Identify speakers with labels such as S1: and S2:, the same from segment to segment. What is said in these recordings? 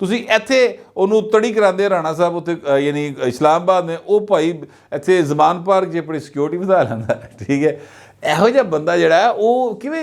S1: ਤੁਸੀਂ ਇੱਥੇ ਉਹਨੂੰ ਤੜੀ ਕਰਾਉਂਦੇ ਰਾਣਾ ਸਾਹਿਬ ਉੱਥੇ ਯਾਨੀ ਇਸਲਾਮਾਬਾਦ ਨੇ, ਉਹ ਭਾਈ ਇੱਥੇ ਜ਼ਮਾਨ ਪਾਰਕ 'ਚ ਆਪਣੀ ਸਿਕਿਉਰਿਟੀ ਵਧਾ ਲੈਂਦਾ, ਠੀਕ ਹੈ। ਇਹੋ ਜਿਹਾ ਬੰਦਾ ਜਿਹੜਾ ਉਹ ਕਿਵੇਂ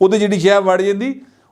S1: ਉਹਦੇ ਜਿਹੜੀ ਸ਼ੈ ਵੜ ਜਾਂਦੀ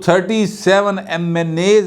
S1: 37 MNAs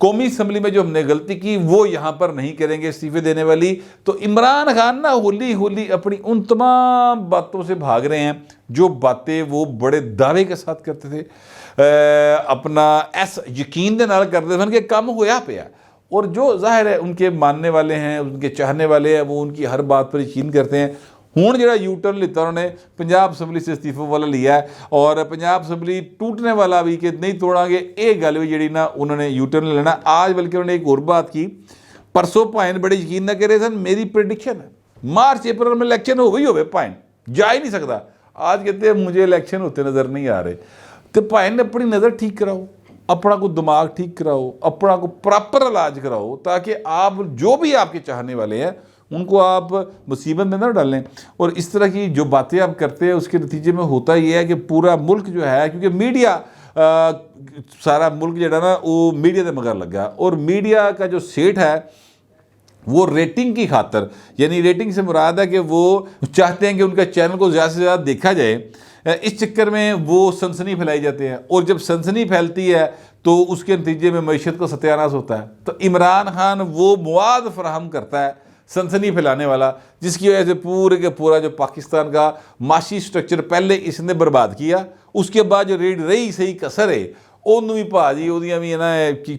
S1: قومی اسمبلی میں جو ہم نے غلطی کی وہ یہاں پر نہیں کریں گے استعفے دینے والی. تو عمران خان نا ہولی ہولی اپنی ان تمام باتوں سے بھاگ رہے ہیں جو باتیں وہ بڑے دعوے کے ساتھ کرتے تھے, اپنا ایس یقین دے نال کرتے تھے کہ کام ہویا پیا. اور جو ظاہر ہے ان کے ماننے والے ہیں, ان کے چاہنے والے ہیں, وہ ان کی ہر بات پر یقین کرتے ہیں. ہوں جڑا یو ٹرن لیتا انہوں نے پنجاب اسمبلی سے استعفے والا لیا ہے, اور پنجاب اسمبلی ٹوٹنے والا بھی کہ نہیں توڑا گے, ایک گل بھی جڑی نا انہوں نے یو ٹرن لینا. آج بلکہ انہوں نے ایک اور بات کی, پرسوں پائن بڑے یقین نہ کرے سن, میری پریڈکشن ہے مارچ اپریل میں الیکشن ہوئے پائن جا ہی نہیں سکتا. آج کہتے ہیں مجھے الیکشن ہوتے نظر نہیں آ رہے. تو پائن اپنی نظر ٹھیک کراؤ, اپنا کو دماغ ٹھیک کراؤ, اپنا کو پراپر علاج کراؤ, تاکہ آپ جو بھی آپ کے چاہنے والے ہیں ان کو آپ مصیبت میں نہ ڈالیں. اور اس طرح کی جو باتیں آپ کرتے ہیں اس کے نتیجے میں ہوتا یہ ہے کہ پورا ملک جو ہے, کیونکہ میڈیا سارا ملک جو ہے نا وہ میڈیا دے مگر لگا, اور میڈیا کا جو سیٹ ہے وہ ریٹنگ کی خاطر, یعنی ریٹنگ سے مراد ہے کہ وہ چاہتے ہیں کہ ان کا چینل کو زیادہ سے زیادہ دیکھا جائے. اس چکر میں وہ سنسنی پھیلائی جاتے ہیں, اور جب سنسنی پھیلتی ہے تو اس کے نتیجے میں معیشت کو ستیہ ناش ہوتا ہے. تو عمران خان وہ مواد فراہم کرتا ہے سنسنی پھیلانے والا, جس کی وجہ سے پورے کے پورا جو پاکستان کا معاشی سٹرکچر پہلے اس نے برباد کیا, اس کے بعد جو رہی صحیح کسر ہے انہوں بھی پاجی وہدیاں بھی نا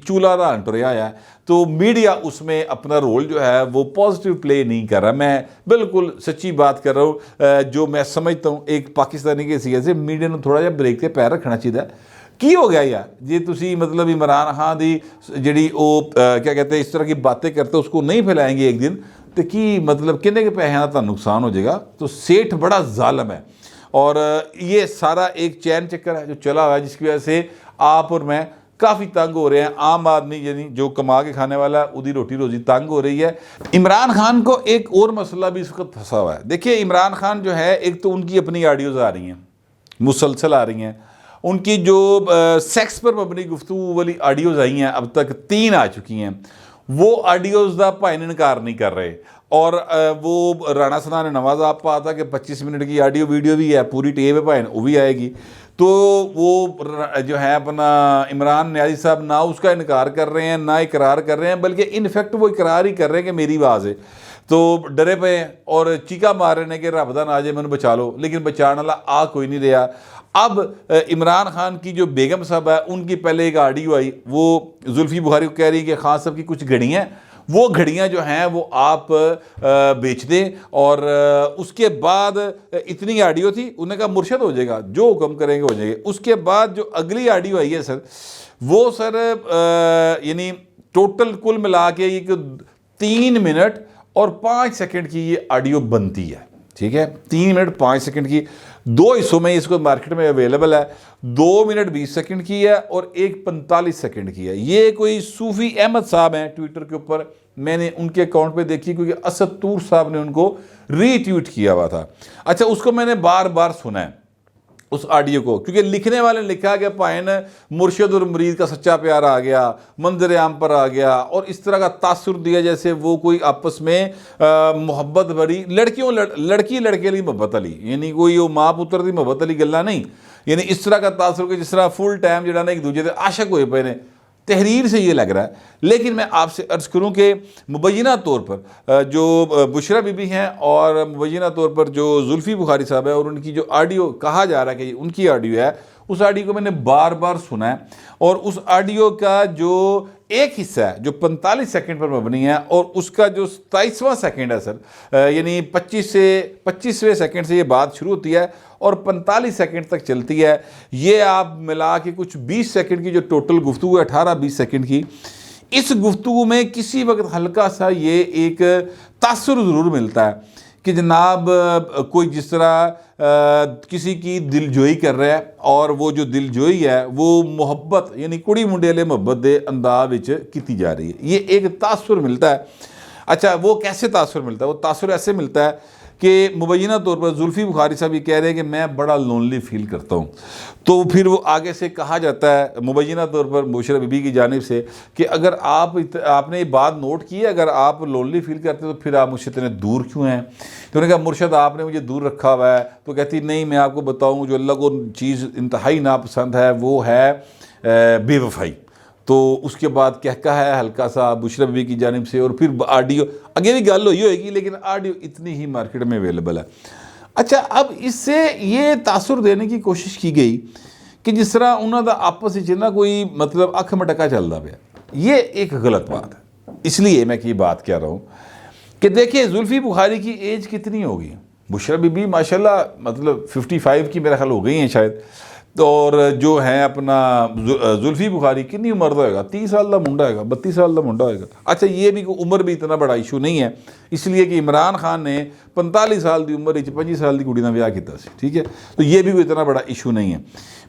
S1: چولہا ران ٹریا ہے. تو میڈیا اس میں اپنا رول جو ہے وہ پازیٹیو پلے نہیں کر رہا. میں بالکل سچی بات کر رہا ہوں, جو میں سمجھتا ہوں ایک پاکستانی کے حیثیت سے میڈیا نے تھوڑا جہا بریک تے پیر رکھنا چاہیے. کی ہو گیا یار جی تسی مطلب عمران خان دی جڑی وہ کیا کہتے ہیں اس طرح کی باتیں کرتے اس کو نہیں پھیلائیں گے ایک دن, تو کی مطلب کنے کے پیسے کا نقصان ہو جائے گا. تو سیٹھ بڑا ظالم ہے, اور یہ سارا ایک چین چکر ہے جو چلا ہوا ہے, جس کی وجہ سے آپ اور میں کافی تنگ ہو رہے ہیں. عام آدمی یعنی جو کما کے کھانے والا ادھی روٹی روزی تنگ ہو رہی ہے. عمران خان کو ایک اور مسئلہ بھی اس وقت پھنسا ہوا ہے. دیکھیے عمران خان جو ہے, ایک تو ان کی اپنی آڈیوز آ رہی ہیں, مسلسل آ رہی ہیں. ان کی جو سیکس پر مبنی گفتگو والی آڈیوز آئی ہیں, اب تک 3 آ چکی ہیں. وہ آڈیوز دا پائن انکار نہیں کر رہے, اور وہ رانا ثنا نے نواز آپ پا تھا کہ 25 منٹ کی آڈیو ویڈیو بھی ہے, پوری ٹیپ ہے پائن وہ بھی آئے گی. تو وہ جو ہے اپنا عمران نیازی صاحب نہ اس کا انکار کر رہے ہیں نہ اقرار کر رہے ہیں, بلکہ انفیکٹ وہ اقرار ہی کر رہے ہیں کہ میری آواز ہے. تو ڈرے پہ ہیں اور چیکا مار رہے ہیں کہ رب دا ناجے میں بچا لو, لیکن بچانے والا آ کوئی نہیں رہا. اب عمران خان کی جو بیگم صاحب ہے ان کی پہلے ایک آڈیو آئی, وہ زلفی بخاری کو کہہ رہی ہے کہ خان صاحب کی کچھ گھڑیاں, وہ گھڑیاں جو ہیں وہ آپ بیچ دیں. اور اس کے بعد اتنی آڈیو تھی, انہوں نے کہا مرشد ہو جائے گا, جو حکم کریں گے ہو جائے گا. اس کے بعد جو اگلی آڈیو آئی ہے سر, وہ سر یعنی ٹوٹل کل ملا کے یہ 3 منٹ اور 5 سیکنڈ کی یہ آڈیو بنتی ہے. ٹھیک ہے, 3 منٹ 5 سیکنڈ کی, 2 حصوں میں اس کو مارکیٹ میں اویلیبل ہے. 2 منٹ 20 سیکنڈ کی ہے اور ایک 45 سیکنڈ کی ہے. یہ کوئی صوفی احمد صاحب ہیں ٹویٹر کے اوپر, میں نے ان کے اکاؤنٹ پہ دیکھی کیونکہ اسد طور صاحب نے ان کو ری ٹویٹ کیا ہوا تھا. اچھا اس کو میں نے بار بار سنا ہے اس آڈیو کو, کیونکہ لکھنے والے نے لکھا کہ پائن مرشد اور مرید کا سچا پیار آ گیا, منظر عام پر آ گیا, اور اس طرح کا تاثر دیا جیسے وہ کوئی آپس میں محبت بڑی لڑکی لڑکے لی محبت علی, یعنی کوئی وہ ماں پتر دی محبت علی گلا نہیں, یعنی اس طرح کا تاثر کہ جس طرح فل ٹائم جڑا نا ایک دوسرے سے عاشق ہوئے پے نے. تحریر سے یہ لگ رہا ہے. لیکن میں آپ سے عرض کروں کہ مبینہ طور پر جو بشرا بی بی ہیں اور مبینہ طور پر جو زلفی بخاری صاحب ہے, اور ان کی جو آڈیو کہا جا رہا ہے کہ ان کی آڈیو ہے, اس آڈیو کو میں نے بار بار سنا ہے. اور اس آڈیو کا جو ایک حصہ ہے جو 45 سیکنڈ پر مبنی ہے, اور اس کا جو 27واں سیکنڈ ہے سر, یعنی 25ویں سیکنڈ سے یہ بات شروع ہوتی ہے اور 45 سیکنڈ تک چلتی ہے. یہ آپ ملا کے کچھ 20 سیکنڈ کی جو ٹوٹل گفتگو ہے, 18-20 سیکنڈ کی, اس گفتگو میں کسی وقت ہلکا سا یہ ایک تاثر ضرور ملتا ہے کہ جناب کوئی جس طرح کسی کی دل جوئی کر رہا ہے, اور وہ جو دل جوئی ہے وہ محبت یعنی کڑی منڈے والے محبت دے انداز کیتی جا رہی ہے. یہ ایک تاثر ملتا ہے. اچھا وہ کیسے تاثر ملتا ہے؟ وہ تاثر ایسے ملتا ہے کہ مبینہ طور پر زلفی بخاری صاحب یہ کہہ رہے ہیں کہ میں بڑا لونلی فیل کرتا ہوں. تو پھر وہ آگے سے کہا جاتا ہے مبینہ طور پر بشرا بی بی کی جانب سے کہ اگر آپ نے یہ بات نوٹ کی ہے, اگر آپ لونلی فیل کرتے تو پھر آپ مجھ سے اتنے دور کیوں ہیں؟ تو انہوں نے کہا مرشد آپ نے مجھے دور رکھا ہوا ہے. تو کہتی نہیں, میں آپ کو بتاؤں جو اللہ کو چیز انتہائی ناپسند ہے وہ ہے بے وفائی. تو اس کے بعد کہا ہے ہلکا سا بشرا بی بی کی جانب سے، اور پھر آڈیو اگے بھی گل ہوئی ہوئے گی، لیکن آڈیو اتنی ہی مارکیٹ میں اویلیبل ہے۔ اچھا، اب اس سے یہ تاثر دینے کی کوشش کی گئی کہ جس طرح انہوں دا آپس نہ کوئی مطلب اکھ مٹکا چلتا پیا، یہ ایک غلط بات ہے۔ اس لیے میں یہ بات کہہ رہا ہوں کہ دیکھیں زلفی بخاری کی ایج کتنی ہوگی، بشرا بی بی ماشاءاللہ مطلب 55 کی میرا خیال ہو گئی ہیں شاید، اور جو ہیں اپنا زلفی بخاری کتنی عمر دا ہوئے گا، 30 سال دا منڈا ہوئے گا، 32 سال دا منڈا ہوئے گا۔ اچھا، یہ بھی عمر بھی اتنا بڑا ایشو نہیں ہے، اس لیے کہ عمران خان نے 45 سال دی عمر 25 سال دی کڑی نہ بیاہ کیتا سی، ٹھیک ہے، تو یہ بھی کوئی اتنا بڑا ایشو نہیں ہے۔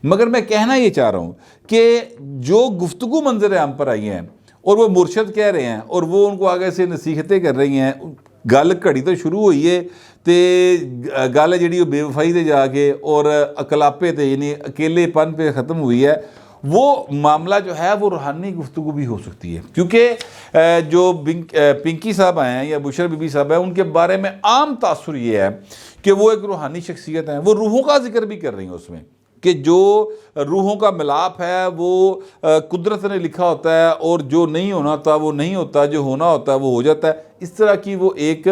S1: مگر میں کہنا یہ چاہ رہا ہوں کہ جو گفتگو منظر عام پر آئی ہیں اور وہ مرشد کہہ رہے ہیں اور وہ ان کو آگے سے نصیحتیں کر رہی ہیں، گل گھڑی تو شروع ہوئی ہے تے گل جڑی وہ بے وفائی تے جا کے اور اکلاپے تے یعنی اکیلے پن پہ ختم ہوئی ہے، وہ معاملہ جو ہے وہ روحانی گفتگو بھی ہو سکتی ہے، کیونکہ جو پنکی صاحب ہیں یا بشرا بی بی صاحب ہیں، ان کے بارے میں عام تاثر یہ ہے کہ وہ ایک روحانی شخصیت ہیں، وہ روحوں کا ذکر بھی کر رہی ہیں اس میں، کہ جو روحوں کا ملاپ ہے وہ قدرت نے لکھا ہوتا ہے، اور جو نہیں ہونا ہوتا وہ نہیں ہوتا، جو ہونا ہوتا ہے وہ ہو جاتا ہے، اس طرح کی وہ ایک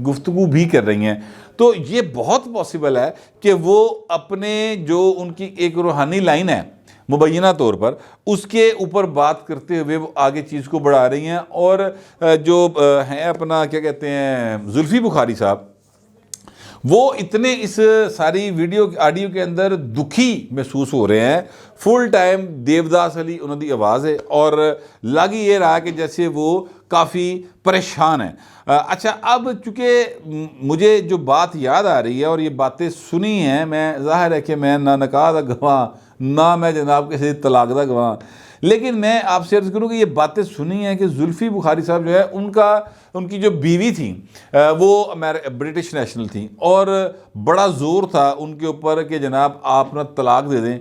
S1: گفتگو بھی کر رہی ہیں۔ تو یہ بہت پاسبل ہے کہ وہ اپنے جو ان کی ایک روحانی لائن ہے مبینہ طور پر، اس کے اوپر بات کرتے ہوئے وہ آگے چیز کو بڑھا رہی ہیں، اور جو ہیں اپنا کیا کہتے ہیں زلفی بخاری صاحب، وہ اتنے اس ساری ویڈیو آڈیو کے اندر دکھی محسوس ہو رہے ہیں، فل ٹائم دیوداس علی انہوں دی آواز ہے، اور لگ یہ رہا کہ جیسے وہ کافی پریشان ہیں۔ اچھا، اب چونکہ مجھے جو بات یاد آ رہی ہے اور یہ باتیں سنی ہیں، میں ظاہر ہے کہ میں نہ نکاح دا گواہ نہ میں جناب کسی طلاق دا گواہ، لیکن میں آپ سے عرض کروں کہ یہ باتیں سنی ہیں کہ زلفی بخاری صاحب جو ہے ان کی جو بیوی تھیں وہ برٹش نیشنل تھیں، اور بڑا زور تھا ان کے اوپر کہ جناب آپ نہ طلاق دے دیں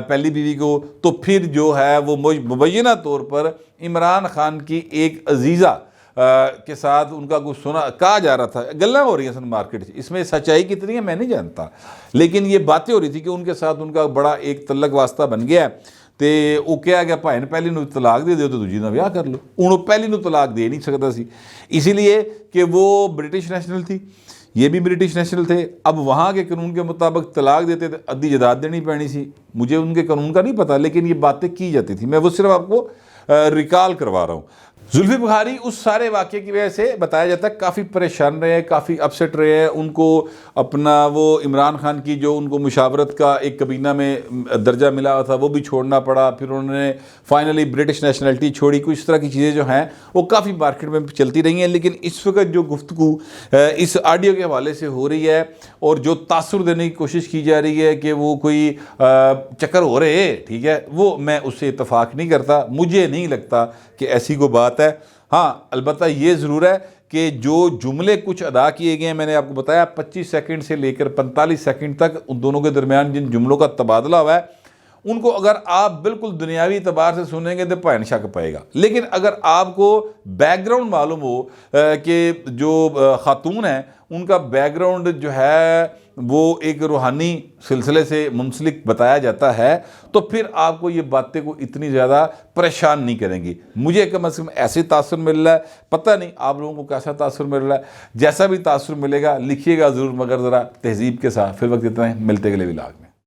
S1: پہلی بیوی کو، تو پھر جو ہے وہ مبینہ طور پر عمران خان کی ایک عزیزہ کے ساتھ ان کا کچھ کہا جا رہا تھا، گلاں ہو رہی ہیں سن مارکیٹ، اس میں سچائی کتنی ہے میں نہیں جانتا، لیکن یہ باتیں ہو رہی تھی کہ ان کے ساتھ ان کا بڑا ایک تعلق واسطہ بن گیا ہے، تے وہ کہا گیا بھائی نے پہلی نو طلاق دے دیو تو دوجی نہ بیاہ کر لو، انہوں پہلی نو طلاق دے نہیں سکتا سی، اسی لیے کہ وہ برٹش نیشنل تھی، یہ بھی برٹش نیشنل تھے۔ اب وہاں کے قانون کے مطابق طلاق دیتے تھے ادھی جائیداد دینی پڑنی سی، مجھے ان کے قانون کا نہیں پتہ، لیکن یہ باتیں کی جاتی تھی، میں وہ صرف آپ کو ریکال کروا رہا ہوں۔ زلفی بخاری اس سارے واقعے کی وجہ سے بتایا جاتا ہے کافی پریشان رہے ہیں، کافی اپسٹ رہے ہیں، ان کو اپنا وہ عمران خان کی جو ان کو مشاورت کا ایک کابینہ میں درجہ ملا ہوا تھا وہ بھی چھوڑنا پڑا، پھر انہوں نے فائنلی برٹش نیشنلٹی چھوڑی، کچھ اس طرح کی چیزیں جو ہیں وہ کافی مارکیٹ میں چلتی رہی ہیں، لیکن اس وقت جو گفتگو اس آڈیو کے حوالے سے ہو رہی ہے اور جو تاثر دینے کی کوشش کی جا رہی ہے کہ وہ کوئی چکر ہو رہے ہیں، ٹھیک ہے، وہ میں اس سے اتفاق نہیں کرتا، مجھے نہیں لگتا کہ ایسی کوئی بات ہے۔ ہاں البتہ یہ ضرور ہے کہ جو جملے کچھ ادا کیے گئے ہیں، میں نے آپ کو بتایا 25 سیکنڈ سے لے کر 45 سیکنڈ تک ان دونوں کے درمیان جن جملوں کا تبادلہ ہوا ہے، ان کو اگر آپ بالکل دنیاوی اعتبار سے سنیں گے تو پہن شک پائے گا، لیکن اگر آپ کو بیک گراؤنڈ معلوم ہو کہ جو خاتون ہیں ان کا بیک گراؤنڈ جو ہے وہ ایک روحانی سلسلے سے منسلک بتایا جاتا ہے، تو پھر آپ کو یہ باتیں کو اتنی زیادہ پریشان نہیں کریں گی۔ مجھے کم از کم ایسے تاثر مل رہا ہے، پتہ نہیں آپ لوگوں کو کیسا تاثر مل رہا ہے، جیسا بھی تاثر ملے گا لکھیے گا ضرور، مگر ذرا تہذیب کے ساتھ۔ پھر وقت اتنا ہے، ملتے اگلے ولاگ میں۔